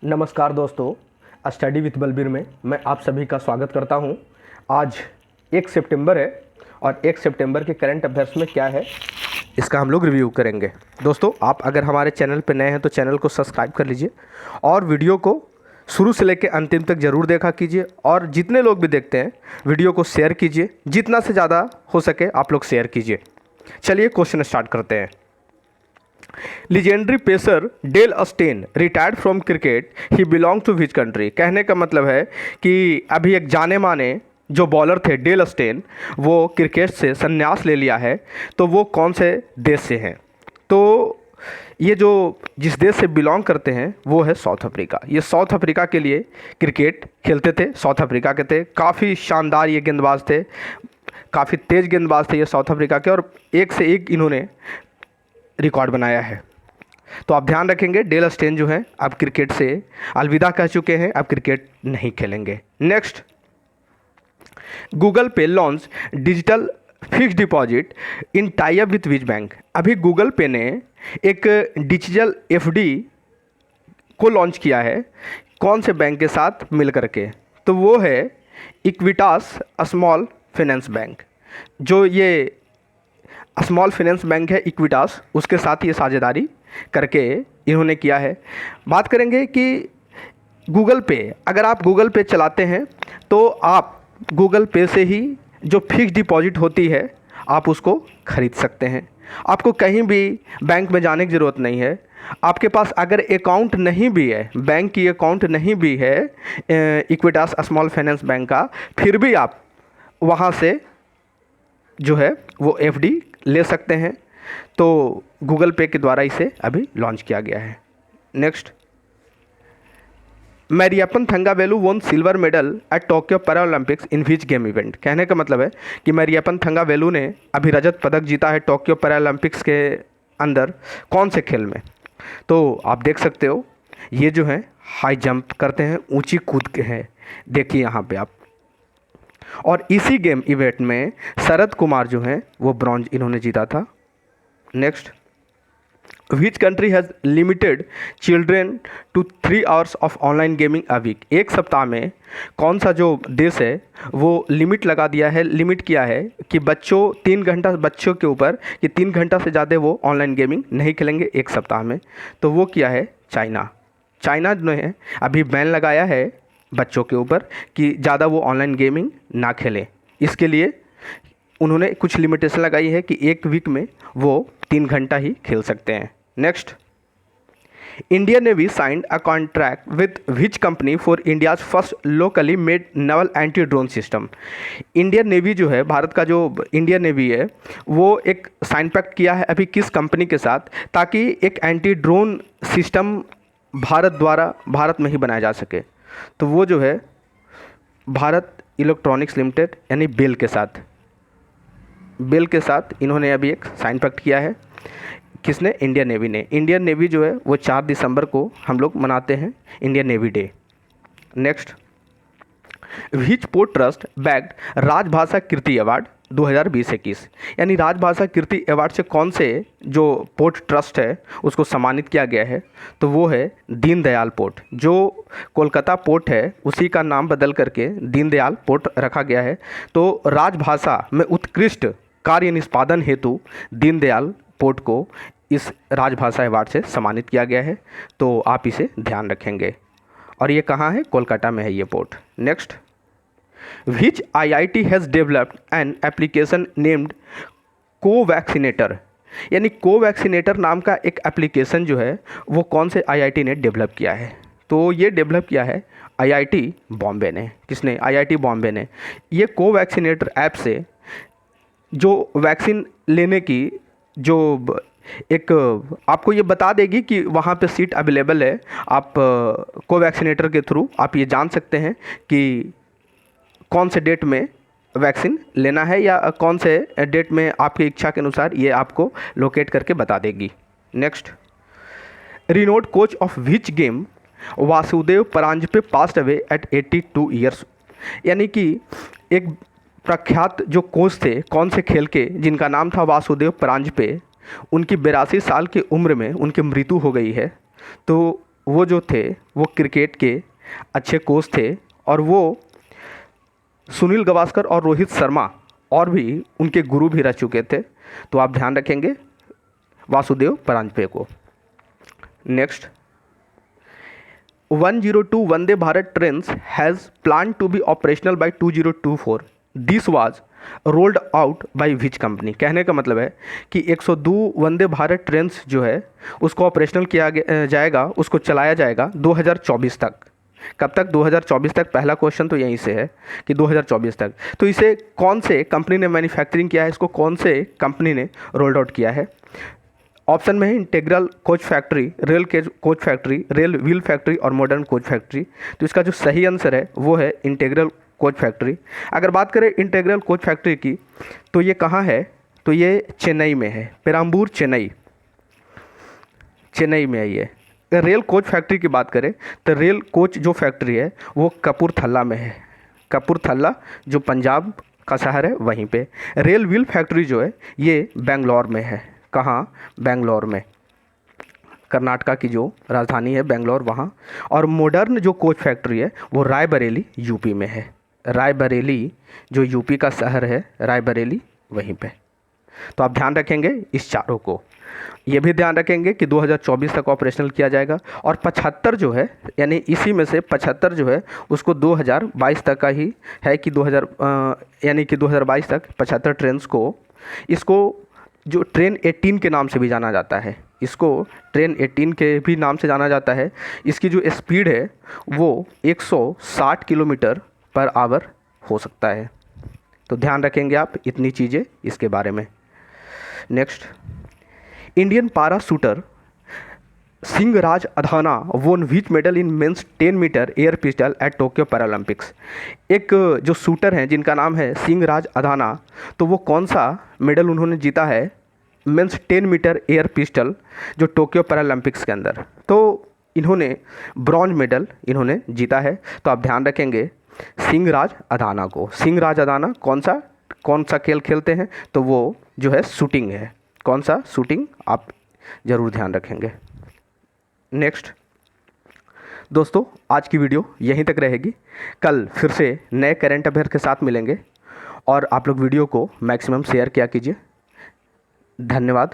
नमस्कार दोस्तों, study with Balbir में मैं आप सभी का स्वागत करता हूं। आज 1 सितंबर है और 1 सितंबर के करंट अफेयर्स में क्या है इसका हम लोग रिव्यू करेंगे। दोस्तों, आप अगर हमारे चैनल पर नए हैं तो चैनल को सब्सक्राइब कर लीजिए और वीडियो को शुरू से लेकर अंतिम तक ज़रूर देखा कीजिए। और जितने लोग भी देखते हैं वीडियो को शेयर कीजिए, जितना से ज़्यादा हो सके आप लोग शेयर कीजिए। चलिए क्वेश्चन स्टार्ट करते हैं। Legendary pacer Dale Steyn retired from cricket, he belong to which country. कहने का मतलब है कि अभी एक जाने माने जो बॉलर थे डेल स्टेन, वो क्रिकेट से संन्यास ले लिया है, तो वो कौन से देश से हैं? तो ये जो जिस देश से बिलोंग करते हैं वो है साउथ अफ्रीका। ये साउथ अफ्रीका के लिए क्रिकेट खेलते थे, साउथ अफ्रीका के थे। काफ़ी शानदार ये गेंदबाज थे, काफ़ी तेज़ गेंदबाज थे ये साउथ अफ्रीका के, और एक से एक इन्होंने रिकॉर्ड बनाया है। तो आप ध्यान रखेंगे, डेल स्टेन जो है अब क्रिकेट से अलविदा कह चुके हैं, अब क्रिकेट नहीं खेलेंगे। नेक्स्ट, गूगल पे launch digital fixed deposit in tie up with which bank. अभी गूगल पे ने एक डिजिटल एफडी को लॉन्च किया है, कौन से बैंक के साथ मिल करके? तो वो है इक्विटास स्मॉल फाइनेंस बैंक। जो ये स्मॉल फाइनेंस बैंक है इक्विटास, उसके साथ ये साझेदारी करके इन्होंने किया है। बात करेंगे कि गूगल पे, अगर आप गूगल पे चलाते हैं तो आप गूगल पे से ही जो फिक्स्ड डिपॉजिट होती है आप उसको खरीद सकते हैं। आपको कहीं भी बैंक में जाने की ज़रूरत नहीं है। आपके पास अगर अकाउंट नहीं भी है, बैंक की अकाउंट नहीं भी है इक्विटास स्मॉल फाइनेंस बैंक का, फिर भी आप वहाँ से जो है वो एफडी ले सकते हैं। तो गूगल पे के द्वारा इसे अभी लॉन्च किया गया है। नेक्स्ट, मैरियप्पन थंगावेलु वोन silver medal at Tokyo Paralympics in which game event. कहने का मतलब है कि मैरियप्पन थंगावेलु ने अभी रजत पदक जीता है टोक्यो पैरालंपिक्स के अंदर, कौन से खेल में? तो आप देख सकते हो ये जो है हाई जंप करते हैं, ऊंची कूद के हैं, देखिए यहाँ पे आप। और इसी गेम इवेंट में शरद कुमार जो हैं वो ब्रॉन्ज इन्होंने जीता था। Next, which country has limited children to 3 hours of online gaming a week. एक सप्ताह में कौन सा जो देश है वो लिमिट लगा दिया है, लिमिट किया है कि बच्चों 3 घंटा बच्चों के ऊपर कि 3 घंटा से ज़्यादा वो ऑनलाइन गेमिंग नहीं खेलेंगे एक सप्ताह में। तो वो किया है चाइना। चाइना ने अभी बैन लगाया है बच्चों के ऊपर कि ज़्यादा वो ऑनलाइन गेमिंग ना खेलें। इसके लिए उन्होंने कुछ लिमिटेशन लगाई है कि एक वीक में वो 3 घंटा ही खेल सकते हैं। Next, Indian navy signed a contract with which company for India's first locally made naval anti drone system. Indian navy जो है, भारत का जो इंडियन नेवी है, वो एक साइन पैक्ट किया है अभी किस कंपनी के साथ, ताकि एक एंटी ड्रोन सिस्टम भारत द्वारा भारत में ही बनाया जा सके। तो वो जो है भारत इलेक्ट्रॉनिक्स लिमिटेड यानी बेल के साथ इन्होंने अभी एक साइन पैक्ट किया है। किसने? इंडियन नेवी ने। इंडियन नेवी जो है वो 4 दिसंबर को हम लोग मनाते हैं इंडियन नेवी डे। नेक्स्ट, विच पोर्ट ट्रस्ट बैग्ड राजभाषा कीर्ति अवार्ड 2020-21। यानी राजभाषा कीर्ति अवार्ड से कौन से जो पोर्ट ट्रस्ट है उसको सम्मानित किया गया है? तो वो है दीनदयाल पोर्ट। जो कोलकाता पोर्ट है उसी का नाम बदल करके दीनदयाल पोर्ट रखा गया है। तो राजभाषा में उत्कृष्ट कार्य निष्पादन हेतु दीनदयाल पोर्ट को इस राजभाषा अवार्ड से सम्मानित किया गया है। तो आप इसे ध्यान रखेंगे। और ये कहाँ है? कोलकाता में है ये port. Next, which IIT has developed an application named Covaccinator. यानी कोवैक्सीनेटर नाम का एक एप्लीकेशन जो है वो कौन से IIT ने डेवलप किया है? तो ये डेवलप किया है IIT बॉम्बे ने। किसने? IIT बॉम्बे ने। ये कोवैक्सीनेटर ऐप से जो वैक्सीन लेने की जो एक आपको ये बता देगी कि वहाँ पे सीट अवेलेबल है। आप कोवैक्सीनेटर के थ्रू आप ये जान सकते हैं कि कौन से डेट में वैक्सीन लेना है या कौन से डेट में आपकी इच्छा के अनुसार ये आपको लोकेट करके बता देगी। Next, renowned coach of which game Vasudev Paranjpe passed away at 82 years. यानी कि एक प्रख्यात जो कोच थे कौन से खेल के, जिनका नाम था वासुदेव परांजपे, उनकी 82 साल की उम्र में उनकी मृत्यु हो गई है। तो वो जो थे वो क्रिकेट के अच्छे कोच थे और वो सुनील गावस्कर और रोहित शर्मा और भी उनके गुरु भी रह चुके थे। तो आप ध्यान रखेंगे वासुदेव परांजपे को। Next, 102 Vande Bharat trains has plan to be operational by 2024। This was rolled out by which company. कहने का मतलब है कि 102 वंदे भारत ट्रेन्स जो है उसको ऑपरेशनल किया जाएगा, उसको चलाया जाएगा 2024 तक। कब तक? 2024 तक। पहला क्वेश्चन तो यहीं से है कि 2024 तक। तो इसे कौन से कंपनी ने मैन्युफैक्चरिंग किया है, इसको कौन से कंपनी ने रोल्ड आउट किया है? ऑप्शन में है integral coach factory, rail coach factory, rail wheel factory और मॉडर्न कोच फैक्ट्री। तो इसका जो सही आंसर है वो है इंटीग्रल कोच फैक्ट्री। अगर बात करें इंटीग्रल कोच फैक्ट्री की तो ये कहाँ है? तो ये चेन्नई में है, पेराम्बूर चेन्नई में है ये। रेल कोच फैक्ट्री की बात करें तो रेल कोच जो फैक्ट्री है वो कपूरथला में है। कपूरथला जो पंजाब का शहर है वहीं पे। रेल व्हील फैक्ट्री जो है ये बेंगलोर में है। कहाँ? बेंगलोर में, कर्नाटका की जो राजधानी है बेंगलोर वहाँ। और मॉडर्न जो कोच फैक्ट्री है वो रायबरेली यूपी में है। रायबरेली जो यूपी का शहर है, रायबरेली वहीं पे। तो आप ध्यान रखेंगे इस चारों को। ये भी ध्यान रखेंगे कि 2024 तक ऑपरेशनल किया जाएगा और 75 जो है, यानी इसी में से 75 जो है उसको 2022 तक का ही है कि 2022 तक 75 ट्रेन्स को, इसको जो ट्रेन 18 के नाम से भी जाना जाता है, इसको ट्रेन 18 के भी नाम से जाना जाता है। इसकी जो स्पीड है वो 160 किलोमीटर पर आवर हो सकता है। तो ध्यान रखेंगे आप इतनी चीज़ें इसके बारे में। Next, Indian para shooter Singhraj Adhana won which medal in men's 10 metre air pistol at Tokyo Paralympics. एक जो शूटर हैं जिनका नाम है सिंहराज अधाना, तो वो कौन सा मेडल उन्होंने जीता है मेंस 10 मीटर एयर पिस्टल जो टोक्यो पैरालंपिक्स के अंदर? तो इन्होंने ब्रॉन्ज मेडल इन्होंने जीता है। तो आप ध्यान रखेंगे सिंहराज अधाना को। सिंहराज अधाना कौन सा खेल खेलते हैं? तो वो जो है शूटिंग है। कौन सा? शूटिंग। आप ज़रूर ध्यान रखेंगे। नेक्स्ट दोस्तों, आज की वीडियो यहीं तक रहेगी। कल फिर से नए करंट अफेयर के साथ मिलेंगे और आप लोग वीडियो को मैक्सिमम शेयर किया कीजिए। धन्यवाद।